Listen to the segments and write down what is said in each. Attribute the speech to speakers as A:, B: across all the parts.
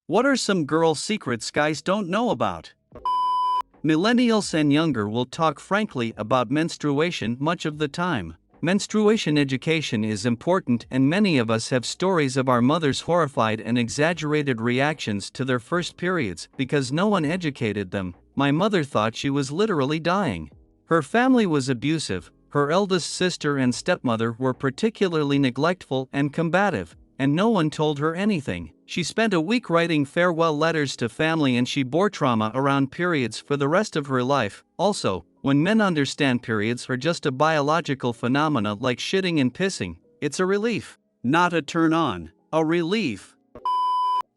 A: What are some girl secrets guys don't know about? Millennials and younger will talk frankly about menstruation much of the time. Menstruation education is important, and many of us have stories of our mothers' horrified and exaggerated reactions to their first periods because no one educated them. My mother thought she was literally dying. Her family was abusive, her eldest sister and stepmother were particularly neglectful and combative, and no one told her anything. She spent a week writing farewell letters to family, and she bore trauma around periods for the rest of her life. Also, when men understand periods are just a biological phenomena like shitting and pissing, it's a relief. Not a turn on, a relief.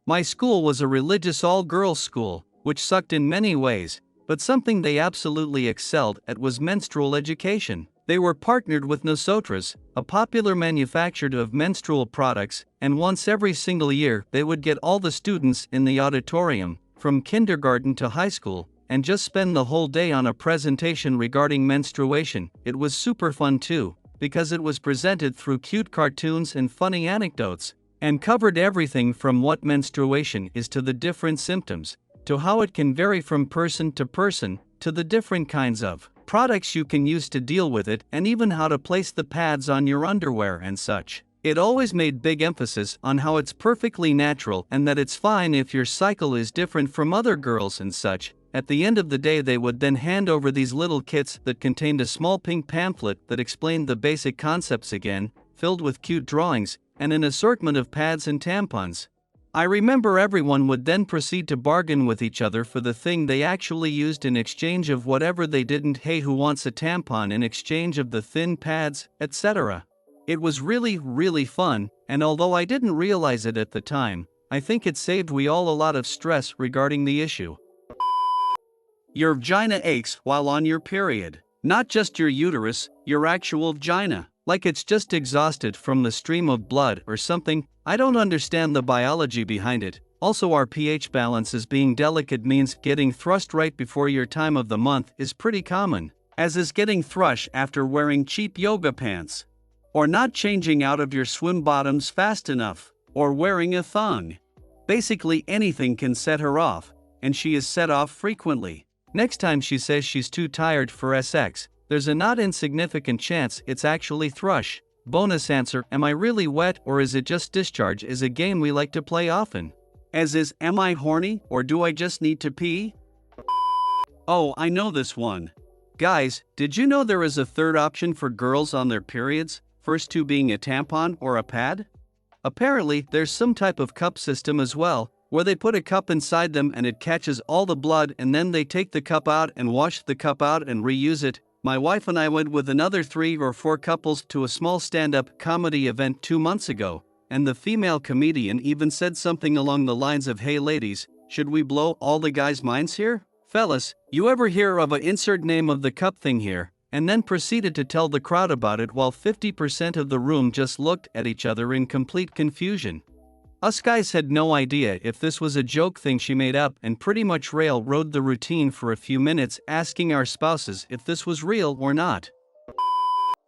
A: My school was a religious all-girls school, which sucked in many ways, but something they absolutely excelled at was menstrual education. They were partnered with Nosotras, a popular manufacturer of menstrual products, and once every single year they would get all the students in the auditorium, from kindergarten to high school, and just spend the whole day on a presentation regarding menstruation. It was super fun too, because it was presented through cute cartoons and funny anecdotes, and covered everything from what menstruation is to the different symptoms, to how it can vary from person to person, to the different kinds of products you can use to deal with it, and even how to place the pads on your underwear and such. It always made big emphasis on how it's perfectly natural and that it's fine if your cycle is different from other girls and such. At the end of the day, they would then hand over these little kits that contained a small pink pamphlet that explained the basic concepts again, filled with cute drawings, and an assortment of pads and tampons. I remember everyone would then proceed to bargain with each other for the thing they actually used in exchange of whatever they didn't. Hey, who wants a tampon in exchange of the thin pads, etc. It was really fun, and although I didn't realize it at the time, I think it saved we all a lot of stress regarding the issue. Your vagina aches while on your period. Not just your uterus, your actual vagina. Like it's just exhausted from the stream of blood or something. I don't understand the biology behind it. Also, our pH balances being delicate means getting thrust right before your time of the month is pretty common, as is getting thrush after wearing cheap yoga pants, or not changing out of your swim bottoms fast enough, or wearing a thong. Basically anything can set her off, and she is set off frequently. Next time she says she's too tired for sex, there's a not insignificant chance it's actually thrush. Bonus answer: am I really wet or is it just discharge? Is a game we like to play often. As is, am I horny or do I just need to pee? Oh, I know this one. Guys, did you know there is a third option for girls on their periods, first two being a tampon or a pad? Apparently, there's some type of cup system as well, where they put a cup inside them and it catches all the blood, and then they take the cup out and wash the cup out and reuse it. My wife and I went with another 3 or 4 couples to a small stand-up comedy event 2 months ago, and the female comedian even said something along the lines of, "Hey ladies, should we blow all the guys' minds here? Fellas, you ever hear of a insert name of the cup thing here?" And then proceeded to tell the crowd about it while 50% of the room just looked at each other in complete confusion. Us guys had no idea if this was a joke thing she made up, and pretty much railroaded the routine for a few minutes, asking our spouses if this was real or not.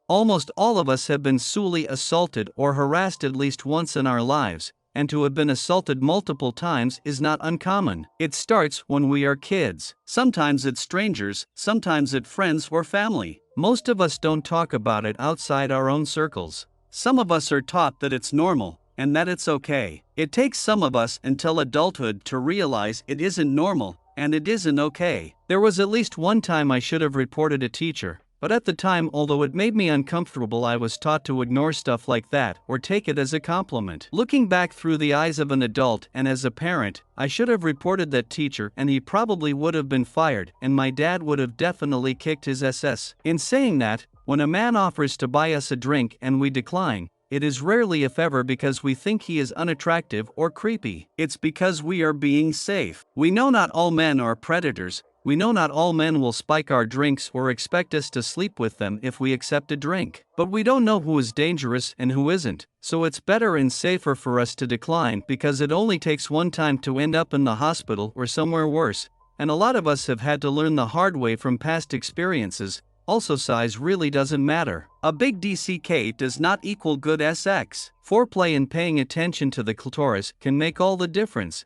A: Almost all of us have been sexually assaulted or harassed at least once in our lives, and to have been assaulted multiple times is not uncommon. It starts when we are kids. Sometimes it's strangers, sometimes it's friends or family. Most of us don't talk about it outside our own circles. Some of us are taught that it's normal, and that it's okay. It takes some of us until adulthood to realize it isn't normal, and it isn't okay. There was at least one time I should have reported a teacher, but at the time, although it made me uncomfortable, I was taught to ignore stuff like that or take it as a compliment. Looking back through the eyes of an adult and as a parent, I should have reported that teacher, and he probably would have been fired, and my dad would have definitely kicked his ass. In saying that, when a man offers to buy us a drink and we decline, it is rarely, if ever, because we think he is unattractive or creepy. It's because we are being safe. We know not all men are predators. We know not all men will spike our drinks or expect us to sleep with them if we accept a drink. But we don't know who is dangerous and who isn't, so it's better and safer for us to decline, because it only takes one time to end up in the hospital or somewhere worse. And a lot of us have had to learn the hard way from past experiences. Also, size really doesn't matter. A big DCK does not equal good sex. Foreplay and paying attention to the clitoris can make all the difference.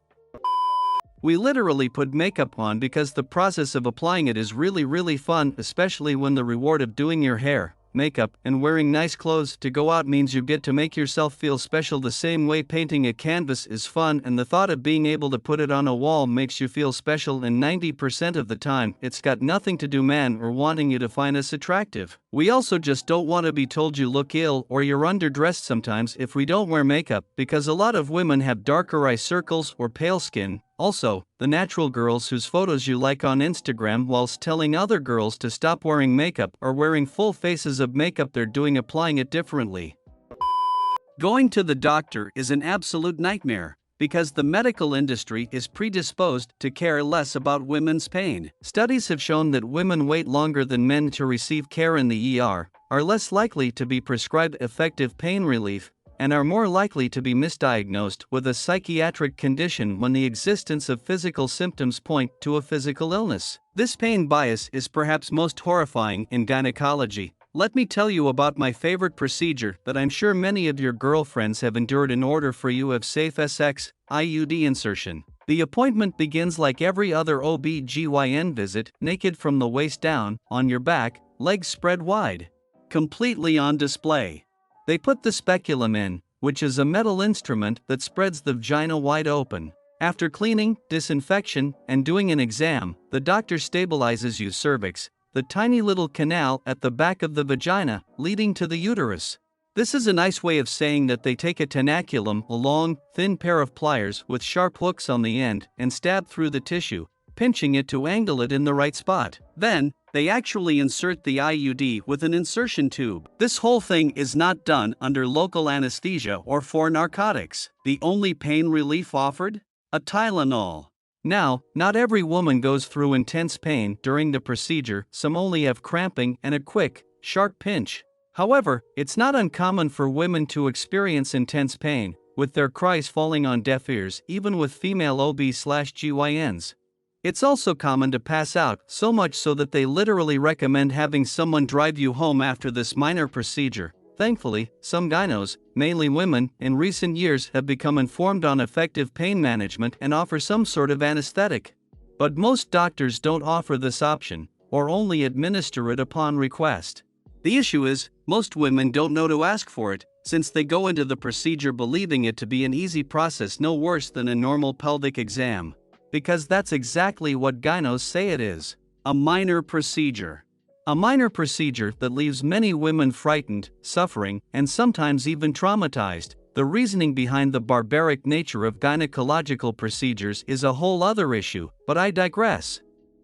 A: We literally put makeup on because the process of applying it is really fun, especially when the reward of doing your hair, makeup, and wearing nice clothes to go out means you get to make yourself feel special the same way painting a canvas is fun, and the thought of being able to put it on a wall makes you feel special, and 90% of the time, it's got nothing to do man or wanting you to find us attractive. We also just don't want to be told you look ill or you're underdressed sometimes if we don't wear makeup, because a lot of women have darker eye circles or pale skin. Also, the natural girls whose photos you like on Instagram whilst telling other girls to stop wearing makeup are wearing full faces of makeup they're doing applying it differently. Going to the doctor is an absolute nightmare, because the medical industry is predisposed to care less about women's pain. Studies have shown that women wait longer than men to receive care in the ER, are less likely to be prescribed effective pain relief, and are more likely to be misdiagnosed with a psychiatric condition when the existence of physical symptoms point to a physical illness. This pain bias is perhaps most horrifying in gynecology. Let me tell you about my favorite procedure that I'm sure many of your girlfriends have endured in order for you of safe SX, IUD insertion. The appointment begins like every other OB/GYN visit, naked from the waist down, on your back, legs spread wide, completely on display. They put the speculum in, which is a metal instrument that spreads the vagina wide open. After cleaning, disinfection, and doing an exam, the doctor stabilizes your cervix, the tiny little canal at the back of the vagina, leading to the uterus. This is a nice way of saying that they take a tenaculum, a long, thin pair of pliers with sharp hooks on the end, and stab through the tissue, pinching it to angle it in the right spot. Then, they actually insert the IUD with an insertion tube. This whole thing is not done under local anesthesia or for narcotics. The only pain relief offered? A Tylenol. Now, not every woman goes through intense pain during the procedure, some only have cramping and a quick, sharp pinch. However, it's not uncommon for women to experience intense pain, with their cries falling on deaf ears even with female OB/GYNs. It's also common to pass out, so much so that they literally recommend having someone drive you home after this minor procedure. Thankfully, some gynos, mainly women, in recent years have become informed on effective pain management and offer some sort of anesthetic. But most doctors don't offer this option, or only administer it upon request. The issue is, most women don't know to ask for it, since they go into the procedure believing it to be an easy process no worse than a normal pelvic exam. Because that's exactly what gynos say it is. A minor procedure. A minor procedure that leaves many women frightened, suffering, and sometimes even traumatized. The reasoning behind the barbaric nature of gynecological procedures is a whole other issue, but I digress.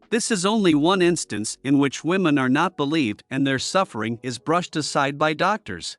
A: This is only one instance in which women are not believed and their suffering is brushed aside by doctors.